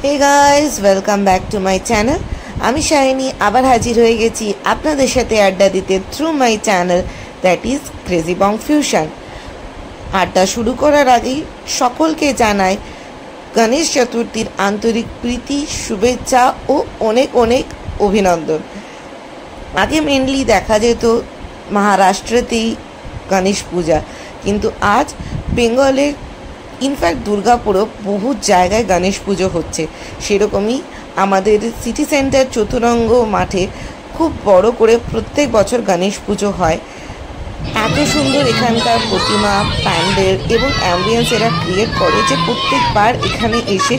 Hey guys, welcome back to my channel. আমি শাইনি আবার হাজির হয়ে গেছি আপনাদের সাথে আড্ডা দিতে through my channel that is crazy Bong fusion. আড্ডা শুরু করার আগেই সকলকে জানাই গণেশ চতুর্থীর আন্তরিক প্রীতি, শুভেচ্ছা ও অনেক অনেক অভিনন্দন। আগে মেনলি দেখা যেত মহারাষ্ট্রতেই গণেশ পূজা, কিন্তু আজ বেঙ্গলের ইনফ্যাক্ট দুর্গাপুরও বহু জায়গায় গণেশ পুজো হচ্ছে। সেরকমই আমাদের সিটি সেন্টার চতুরঙ্গ মাঠে খুব বড় করে প্রত্যেক বছর গণেশ পুজো হয়। এত সুন্দর এখানকার প্রতিমা, প্যান্ডেল এবং অ্যাম্বিয়েন্স এরা ক্রিয়েট করে যে প্রত্যেকবার এখানে এসে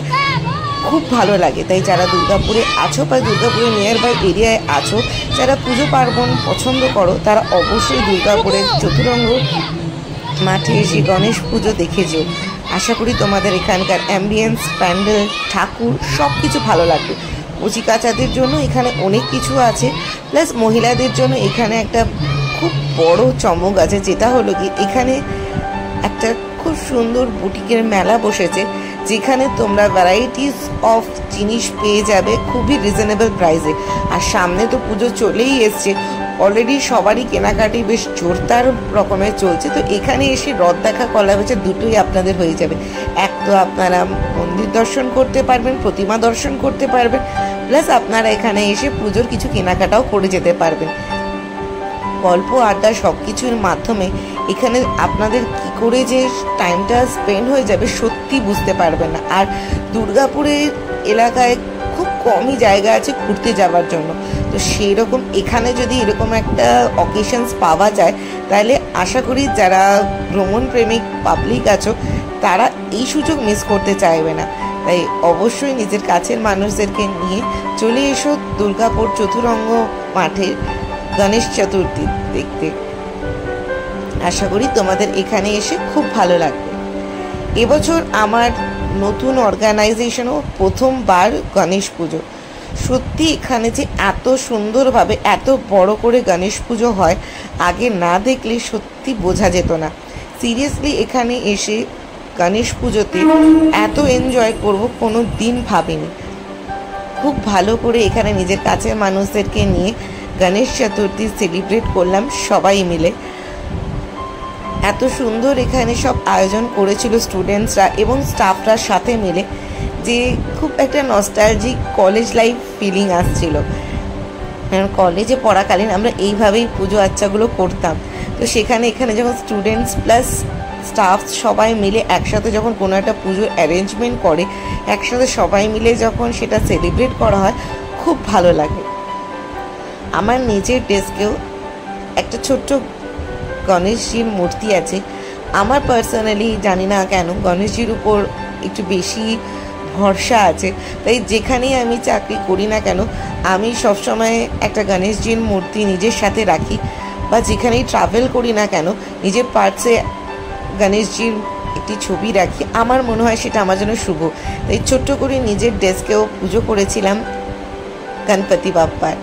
খুব ভালো লাগে। তাই যারা দুর্গাপুরে আছো বা দুর্গাপুরের নিয়ার বাই এরিয়ায় আছো, যারা পুজো পার্বণ পছন্দ করো, তারা অবশ্যই দুর্গাপুরের চতুরঙ্গ মাঠে এসে গণেশ পুজো দেখে যেও। আশা করি তোমাদের এখানকার অ্যাম্বিয়েন্স, প্যান্ডেল, ঠাকুর সব কিছু ভালো লাগবে। কচিকাচাদের জন্য এখানে অনেক কিছু আছে, প্লাস মহিলাদের জন্য এখানে একটা খুব বড় চমক আছে, যেটা হলো কি এখানে একটা খুব সুন্দর বুটিকের মেলা বসেছে, যেখানে তোমরা ভ্যারাইটিস অফ জিনিস পেয়ে যাবে খুবই রিজনেবল প্রাইসে। আর সামনে তো পুজো চলেই এসছে, অলরেডি সবারই কেনাকাটি বেশ জোরদার রকমের চলছে। তো এখানে এসে রথ দেখা, কলা বেচা দুটোই আপনাদের হয়ে যাবে। এক তো আপনারা মন্দির দর্শন করতে পারবেন, প্রতিমা দর্শন করতে পারবেন, প্লাস আপনারা এখানে এসে পুজোর কিছু কেনাকাটাও করে যেতে পারবেন। গল্প, আড্ডা সব কিছুর মাধ্যমে এখানে আপনাদের কি করে যে টাইমটা স্পেন্ড হয়ে যাবে সত্যি বুঝতে পারবেন না। আর দুর্গাপুরের এলাকায় খুব কমই জায়গা আছে ঘুরতে যাওয়ার জন্য, তো সেই রকম এখানে যদি এরকম একটা অকেশনস পাওয়া যায়, তাহলে আশা করি যারা ভ্রমণ প্রেমিক পাবলিক আছো তারা এই সুযোগ মিস করতে চাইবে না। তাই অবশ্যই নিজের কাছের মানুষদেরকে নিয়ে চলে এসো দুর্গাপুর চতুরঙ্গ মাঠে গণেশ চতুর্থী দেখতে। আশা করি তোমাদের এখানে এসে খুব ভালো লাগবে। এবছর আমার নতুন অর্গানাইজেশনও প্রথমবার গণেশ পুজো। সত্যি এখানে যে এত সুন্দরভাবে এত বড় করে গণেশ পুজো হয়, আগে না দেখলে সত্যি বোঝা যেত না। সিরিয়াসলি এখানে এসে গণেশ পুজোতে এত এনজয় করব কোনো দিন ভাবিনি। খুব ভালো করে এখানে নিজের কাছের মানুষদেরকে নিয়ে গণেশ চতুর্থী সেলিব্রেট করলাম সবাই মিলে। এত সুন্দর এখানে সব আয়োজন করেছিল স্টুডেন্টসরা এবং স্টাফরা সাথে মিলে, যে খুব একটা নস্টালজিক কলেজ লাইফ ফিলিং আসছিল। কলেজে পড়াকালীন আমরা এইভাবেই পুজো আচ্চাগুলো করতাম। তো এখানে যখন স্টুডেন্টস প্লাস স্টাফ সবাই মিলে একসাথে যখন কোনো একটা পুজোর অ্যারেঞ্জমেন্ট করে, একসাথে সবাই মিলে যখন সেটা সেলিব্রেট করা হয়, খুব ভালো লাগে। আমার নিজের ডেস্কেও একটা ছোট্ট গণেশজির মূর্তি আছে। আমার পার্সোনালি জানি না কেন গণেশজির উপর একটু বেশি ভরসা আছে, তাই যেখানেই আমি চাকরি করি না কেন আমি সবসময় একটা গণেশজির মূর্তি নিজের সাথে রাখি, বা যেখানেই ট্রাভেল করি না কেন নিজের পার্সে গণেশজির একটি ছবি রাখি। আমার মনে হয় সেটা আমার জন্য শুভ। তাই ছোট্ট করে নিজের ডেস্কেও পুজো করেছিলাম গণপতি বাপ্পার।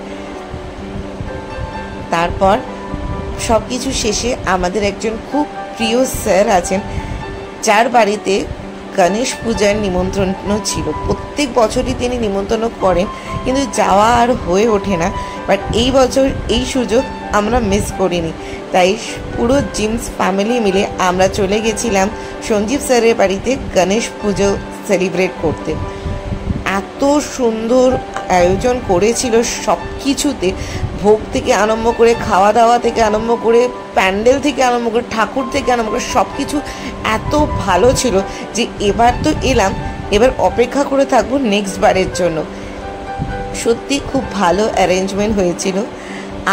তারপর সব কিছু শেষে আমাদের একজন খুব প্রিয় স্যার আছেন, যার বাড়িতে গণেশ পূজার নিমন্ত্রণ ছিল। প্রত্যেক বছরই তিনি নিমন্ত্রণ করেন, কিন্তু যাওয়া আর হয়ে ওঠে না। বাট এই বছর এই সুযোগ আমরা মিস করিনি, তাই পুরো জিমস ফ্যামিলি মিলে আমরা চলে গেছিলাম সঞ্জীব স্যারের বাড়িতে গণেশ পুজো সেলিব্রেট করতে। এত সুন্দর আয়োজন করেছিল সব কিছুতে, ভোগ থেকে আরম্ভ করে, খাওয়া দাওয়া থেকে আরম্ভ করে, প্যান্ডেল থেকে আরম্ভ করে, ঠাকুর থেকে আরম্ভ করে সব কিছু এত ভালো ছিল যে এবার তো এলাম, এবার অপেক্ষা করে থাকবো নেক্সট বারের জন্য। সত্যি খুব ভালো অ্যারেঞ্জমেন্ট হয়েছিল।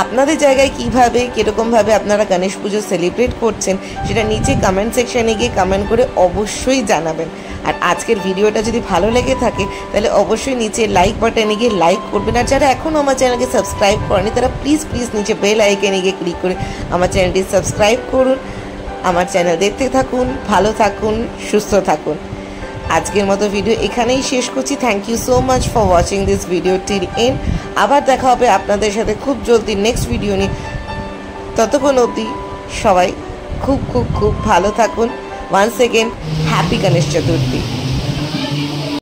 আপনাদের জায়গায় কীভাবে কীরকমভাবে আপনারা গণেশ পুজো সেলিব্রেট করছেন সেটা নিচে কমেন্ট সেকশানে গিয়ে কমেন্ট করে অবশ্যই জানাবেন। আর আজকের ভিডিওটা যদি ভালো লেগে থাকে তাহলে অবশ্যই নিচে লাইক বাটনে গিয়ে লাইক করবেন। আর যারা এখনও আমার চ্যানেলকে সাবস্ক্রাইব করেনি তারা প্লিজ নিচে বেল আইকনে গিয়ে ক্লিক করে আমার চ্যানেলটি সাবস্ক্রাইব করুন। আমার চ্যানেল দেখতে থাকুন, ভালো থাকুন, সুস্থ থাকুন। আজকের মতো ভিডিও এখানেই শেষ করছি। Thank you so much for watching this video till end. আবার দেখা হবে আপনাদের সাথে খুব জলদি নেক্সট ভিডিও নিয়ে। ততক্ষণ অবধি সবাই খুব খুব খুব ভালো থাকুন। Once again happy Ganesh Chaturthi.